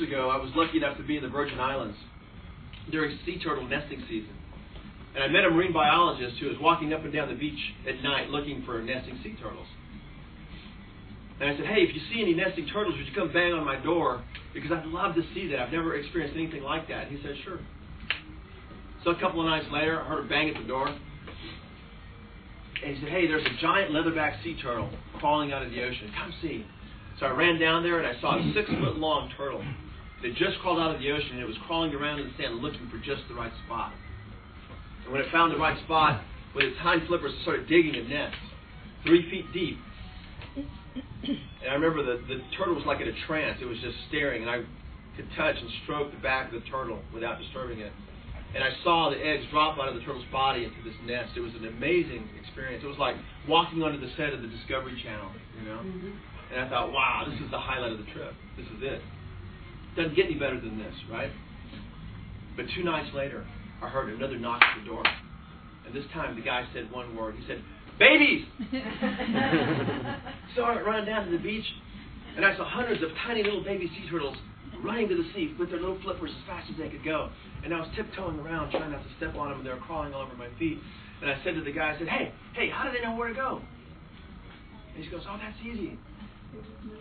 ago, I was lucky enough to be in the Virgin Islands during sea turtle nesting season. And I met a marine biologist who was walking up and down the beach at night looking for nesting sea turtles. And I said, hey, if you see any nesting turtles, would you come bang on my door? Because I'd love to see that. I've never experienced anything like that. And he said, sure. So a couple of nights later, I heard a bang at the door. And he said, hey, there's a giant leatherback sea turtle crawling out of the ocean. Come see. So I ran down there and I saw a 6-foot-long turtle. It just crawled out of the ocean and it was crawling around in the sand looking for just the right spot. And when it found the right spot, with its hind flippers, it started digging a nest 3 feet deep. And I remember the turtle was like in a trance. It was just staring, and I could touch and stroke the back of the turtle without disturbing it. And I saw the eggs drop out of the turtle's body into this nest. It was an amazing experience. It was like walking onto the set of the Discovery Channel, you know. And I thought, wow, this is the highlight of the trip. This is it. Doesn't get any better than this, right? But 2 nights later, I heard another knock at the door. And this time the guy said one word. He said, babies! So I ran down to the beach, and I saw hundreds of tiny little baby sea turtles running to the sea with their little flippers as fast as they could go. And I was tiptoeing around trying not to step on them, and they were crawling all over my feet. And I said to the guy, I said, hey, how do they know where to go? And he goes, oh, that's easy.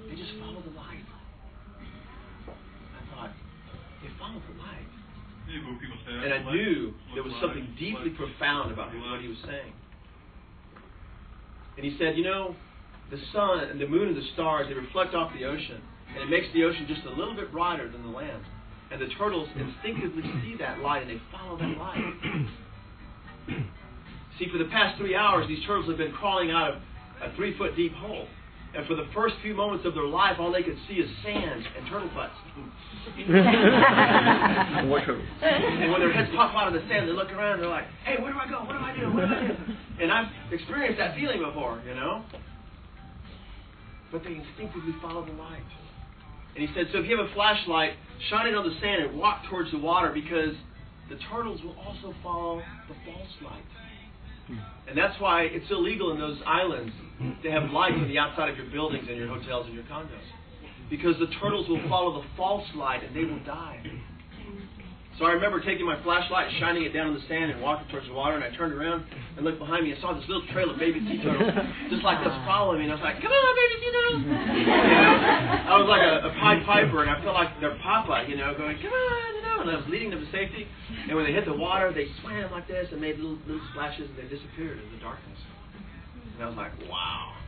They just follow the light. I thought, they follow the light. And I knew there was something deeply profound about what he was saying. And he said, you know, the sun and the moon and the stars, they reflect off the ocean. And it makes the ocean just a little bit brighter than the land. And the turtles instinctively see that light and they follow that light. See, for the past 3 hours, these turtles have been crawling out of a 3-foot deep hole. And for the first few moments of their life, all they could see is sand and turtle butts. And when their heads pop out of the sand, they look around and they're like, hey, where do I go? What do I do? What do I do? And I've experienced that feeling before, you know. But they instinctively follow the light. And he said, so if you have a flashlight, shine it on the sand and walk towards the water because the turtles will also follow the false light. And that's why it's illegal in those islands to have lights on the outside of your buildings and your hotels and your condos. Because the turtles will follow the false light and they will die. So I remember taking my flashlight, shining it down on the sand and walking towards the water, and I turned around and looked behind me and saw this little trail of baby sea turtles just like us following me. And I was like, come on, baby sea turtles! You know, I was like a Pied Piper, and I felt like their papa, you know, going, come on, you know, and I was leading them to safety. And when they hit the water, they swam like this and made little splashes, and they disappeared in the darkness. And I was like, wow.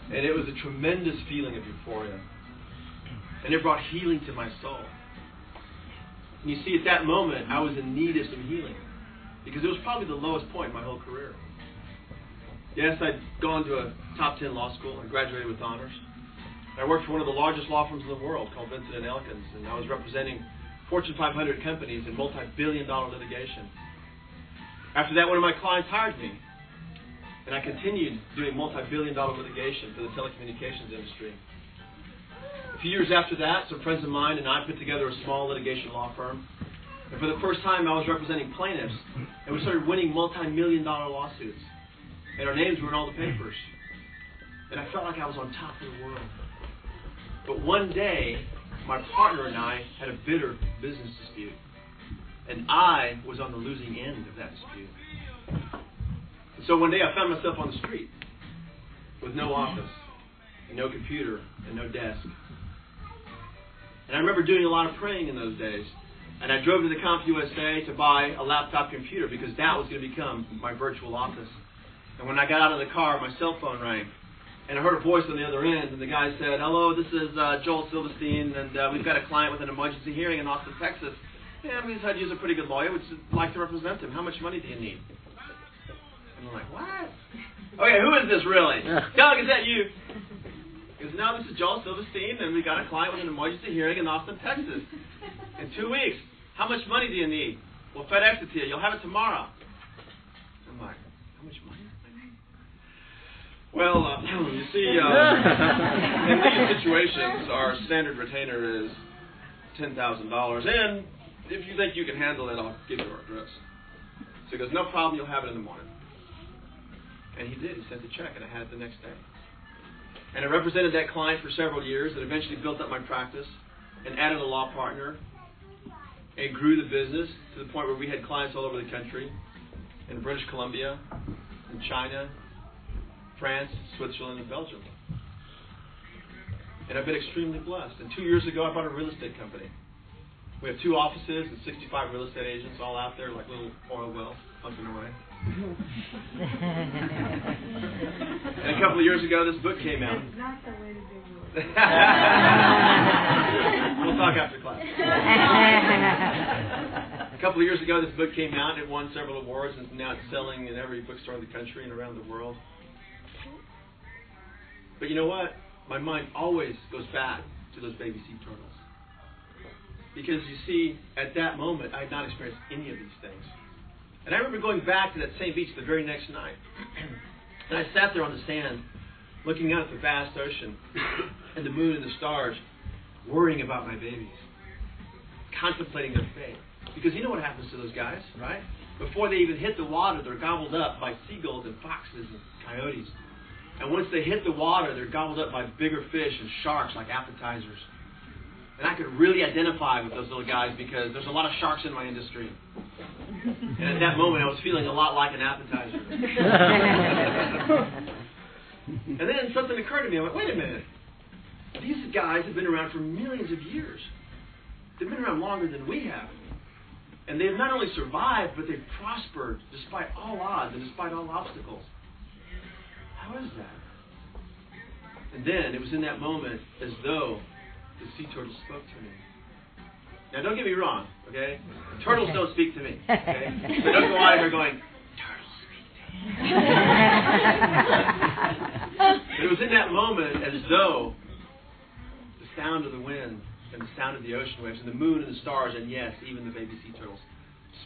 And it was a tremendous feeling of euphoria. And it brought healing to my soul. And you see, at that moment, I was in need of some healing. Because it was probably the lowest point in my whole career. Yes, I'd gone to a top 10 law school. I graduated with honors. I worked for one of the largest law firms in the world called Vincent & Elkins. And I was representing Fortune 500 companies in multi-billion-dollar litigation. After that, one of my clients hired me. And I continued doing multi-billion-dollar litigation for the telecommunications industry. A few years after that, some friends of mine and I put together a small litigation law firm. And for the first time, I was representing plaintiffs. And we started winning multi-million-dollar lawsuits. And our names were in all the papers. And I felt like I was on top of the world. But one day, my partner and I had a bitter business dispute. And I was on the losing end of that dispute. And so one day I found myself on the street with no office, and no computer, and no desk. And I remember doing a lot of praying in those days. And I drove to the CompUSA to buy a laptop computer because that was going to become my virtual office. And when I got out of the car, my cell phone rang. And I heard a voice on the other end, and the guy said, hello, this is Joel Silverstein, and we've got a client with an emergency hearing in Austin, Texas. Yeah, we decided to use a pretty good lawyer. We'd like to represent him. How much money do you need? And I'm like, what? Okay, who is this really? Doug, is that you? He goes, no, this is Joel Silverstein, and we got a client with an emergency hearing in Austin, Texas. In 2 weeks. How much money do you need? We'll FedEx it to you. You'll have it tomorrow. I'm like, how much money? Well, you see, in these situations, our standard retainer is $10,000. And if you think you can handle it, I'll give you our address. So he goes, no problem, you'll have it in the morning. And he did. He sent the check, and I had it the next day. And I represented that client for several years and eventually built up my practice. and added a law partner and grew the business to the point where we had clients all over the country, in British Columbia, in China, France, Switzerland, and Belgium. And I've been extremely blessed. And 2 years ago, I bought a real estate company. We have 2 offices and 65 real estate agents all out there like little oil wells pumping away. And a couple of years ago, this book came out. That's not the way to do it. We'll talk after class. A couple of years ago, this book came out. It won several awards, and now it's selling in every bookstore in the country and around the world. But you know what? My mind always goes back to those baby sea turtles. Because you see, at that moment, I had not experienced any of these things. And I remember going back to that same beach the very next night. And I sat there on the sand, looking out at the vast ocean, and the moon and the stars, worrying about my babies, contemplating their fate. Because you know what happens to those guys, right? Before they even hit the water, they're gobbled up by seagulls and foxes and coyotes. And once they hit the water, they're gobbled up by bigger fish and sharks like appetizers. And I could really identify with those little guys because there's a lot of sharks in my industry. And at that moment, I was feeling a lot like an appetizer. And then something occurred to me. I went, wait a minute. These guys have been around for millions of years. They've been around longer than we have. And they've not only survived, but they've prospered despite all odds and despite all obstacles. How is that? And then it was in that moment as though the sea turtle spoke to me. Now, don't get me wrong, okay? Turtles don't speak to me, okay? So don't go out here going, turtles speak to me. But it was in that moment as though the sound of the wind and the sound of the ocean waves and the moon and the stars and, yes, even the baby sea turtles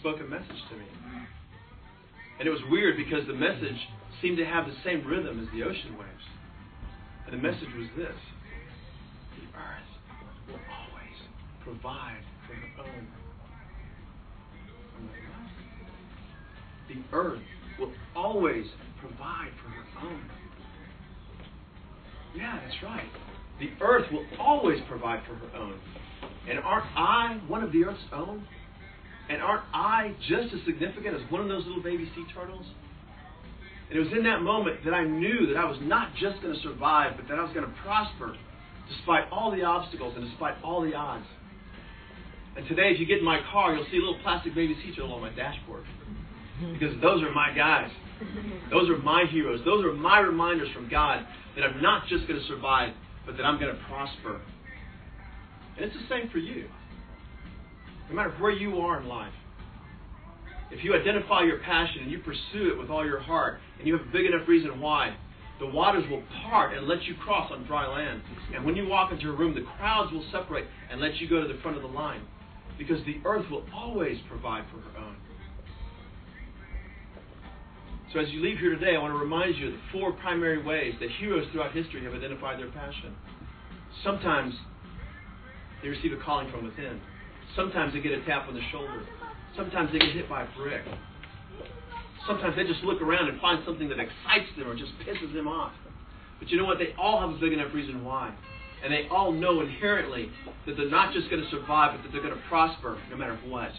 spoke a message to me. And it was weird because the message seemed to have the same rhythm as the ocean waves. And the message was this: the earth will always provide for her own. The earth will always provide for her own. Yeah, that's right. The earth will always provide for her own. And aren't I one of the earth's own? And aren't I just as significant as one of those little baby sea turtles? And it was in that moment that I knew that I was not just going to survive, but that I was going to prosper despite all the obstacles and despite all the odds. And today, if you get in my car, you'll see a little plastic baby sea turtle on my dashboard. Because those are my guys. Those are my heroes. Those are my reminders from God that I'm not just going to survive, but that I'm going to prosper. And it's the same for you. No matter where you are in life, if you identify your passion and you pursue it with all your heart, and you have a big enough reason why, the waters will part and let you cross on dry land. And when you walk into a room, the crowds will separate and let you go to the front of the line. Because the earth will always provide for her own. So as you leave here today, I want to remind you of the 4 primary ways that heroes throughout history have identified their passion. Sometimes they receive a calling from within. Sometimes they get a tap on the shoulder. Sometimes they get hit by a brick. Sometimes they just look around and find something that excites them or just pisses them off. But you know what? They all have a big enough reason why. And they all know inherently that they're not just going to survive, but that they're going to prosper no matter what.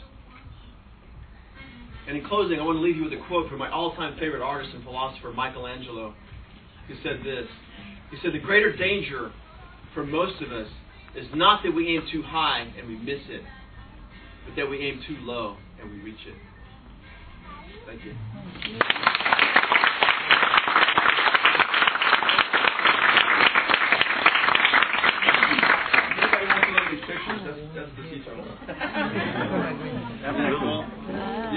And in closing, I want to leave you with a quote from my all-time favorite artist and philosopher, Michelangelo, who said this. He said, "The greater danger for most of us is not that we aim too high and we miss it, but that we aim too low and we reach it." Thank you. Anybody want to look at these pictures? That's the sea turtle. Absolutely.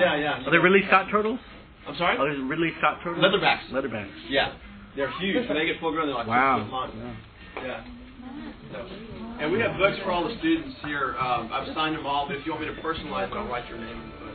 Yeah. Are they Ridley Scott turtles? I'm sorry? Are they Ridley Scott turtles? Leatherbacks. Leatherbacks. Yeah. They're huge. When they get full grown, they're like 6 foot long. Yeah. And we have books for all the students here. I've signed them all, but if you want me to personalize it, I'll write your name in the book.